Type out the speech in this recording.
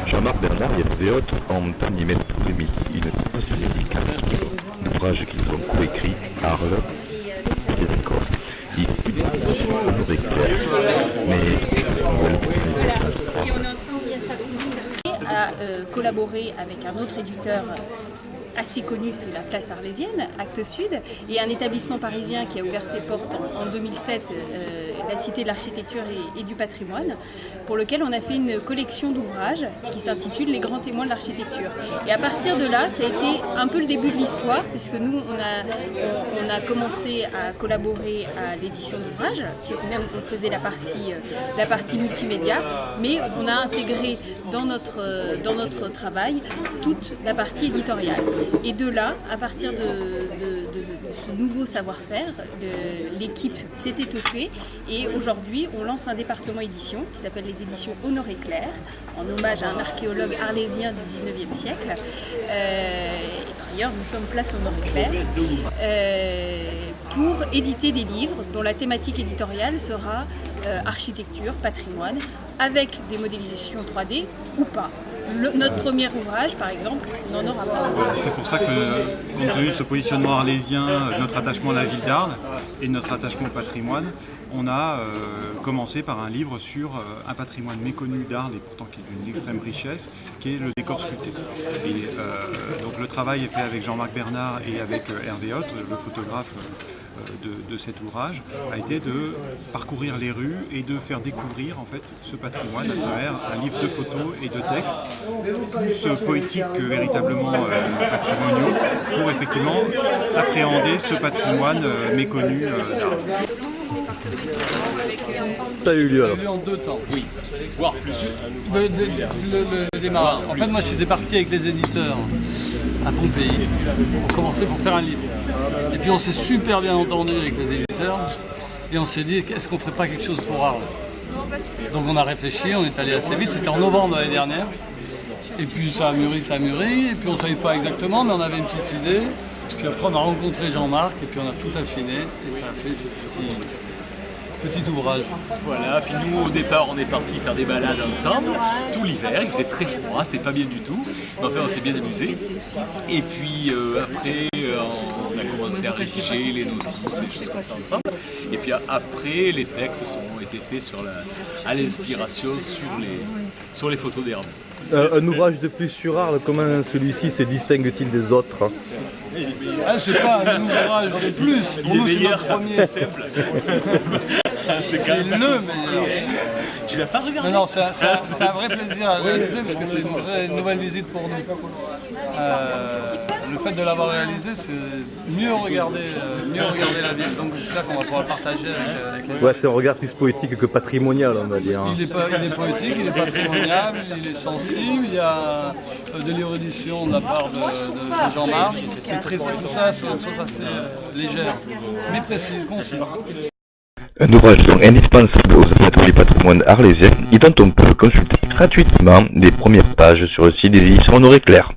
Jean-Marc Bernard et Hervé Hott ont animé tous les midis une exposition médicale d'ouvrages qu'ils ont coécrits, Arles et les écoles. Ils publient Honoré Clair, mais a collaboré avec un autre éditeur assez connu sur la place arlésienne, Actes Sud, et un établissement parisien qui a ouvert ses portes en 2007, la Cité de l'Architecture et du Patrimoine, pour lequel on a fait une collection d'ouvrages qui s'intitule Les grands témoins de l'architecture. Et à partir de là, ça a été un peu le début de l'histoire, puisque nous, on a commencé à collaborer à l'édition d'ouvrages, même on faisait la partie multimédia, mais on a intégré dans notre travail toute la partie éditoriale. Et de là, à partir de ce nouveau savoir-faire, l'équipe s'est étoffée et aujourd'hui on lance un département édition qui s'appelle les éditions Honoré Clair, en hommage à un archéologue arlésien du 19e siècle. Et par ailleurs, nous sommes place Honoré Clair pour éditer des livres dont la thématique éditoriale sera architecture, patrimoine, avec des modélisations 3D ou pas. Notre premier ouvrage, par exemple, n'en aura pas. C'est pour ça que, compte tenu de ce positionnement arlésien, notre attachement à la ville d'Arles et notre attachement au patrimoine, on a commencé par un livre sur un patrimoine méconnu d'Arles et pourtant qui est d'une extrême richesse, qui est le décor sculpté. Et donc le travail est fait avec Jean-Marc Bernard et avec Hervé Hott, le photographe de cet ouvrage, a été de parcourir les rues et de faire découvrir en fait ce patrimoine à travers un livre de photos et de textes, plus poétiques que véritablement patrimoniaux, pour effectivement appréhender ce patrimoine méconnu d'Arles. Ça a eu lieu alors. Ça a eu lieu en 2 temps. Oui, voire plus. Le démarrage. En fait, moi, j'étais parti avec les éditeurs à Pompéi pour commencer pour faire un livre. Et puis, on s'est super bien entendu avec les éditeurs et on s'est dit, est-ce qu'on ferait pas quelque chose pour Arles? Donc, on a réfléchi, on est allé assez vite. C'était en novembre de l'année dernière. Et puis, ça a mûri. Et puis, on ne savait pas exactement, mais on avait une petite idée. Puis après, on a rencontré Jean-Marc et puis on a tout affiné et ça a fait ce petit ouvrage. Voilà, puis nous au départ on est parti faire des balades ensemble, tout l'hiver, il faisait très froid, c'était pas bien du tout, mais enfin on s'est bien amusé. Et puis après on a commencé à rédiger les notices et choses comme ça ensemble. Et puis après les textes ont été faits à l'inspiration sur les photos d'Hervé. Un ouvrage de plus sur Arles, comment celui-ci se distingue-t-il des autres? Je sais pas, un ouvrage de plus, pour nous c'est notre premier. C'est simple. C'est le meilleur. Tu l'as pas regardé? Non, c'est un vrai plaisir à réaliser parce que c'est une vraie nouvelle visite pour nous. Le fait de l'avoir réalisé, c'est mieux regarder la ville. Donc j'espère qu'on va pouvoir le partager avec les gens. Ouais, c'est un regard plus poétique que patrimonial, on va dire. Il est poétique, il est patrimonial, il est sensible, il y a de l'érudition de la part de Jean-Marc. Tout ça sur une chose assez légère, mais précise, concise. Un ouvrage donc indispensable aux amateurs du patrimoine arlésien et dont on peut consulter gratuitement les premières pages sur le site des éditions Honoré Clair.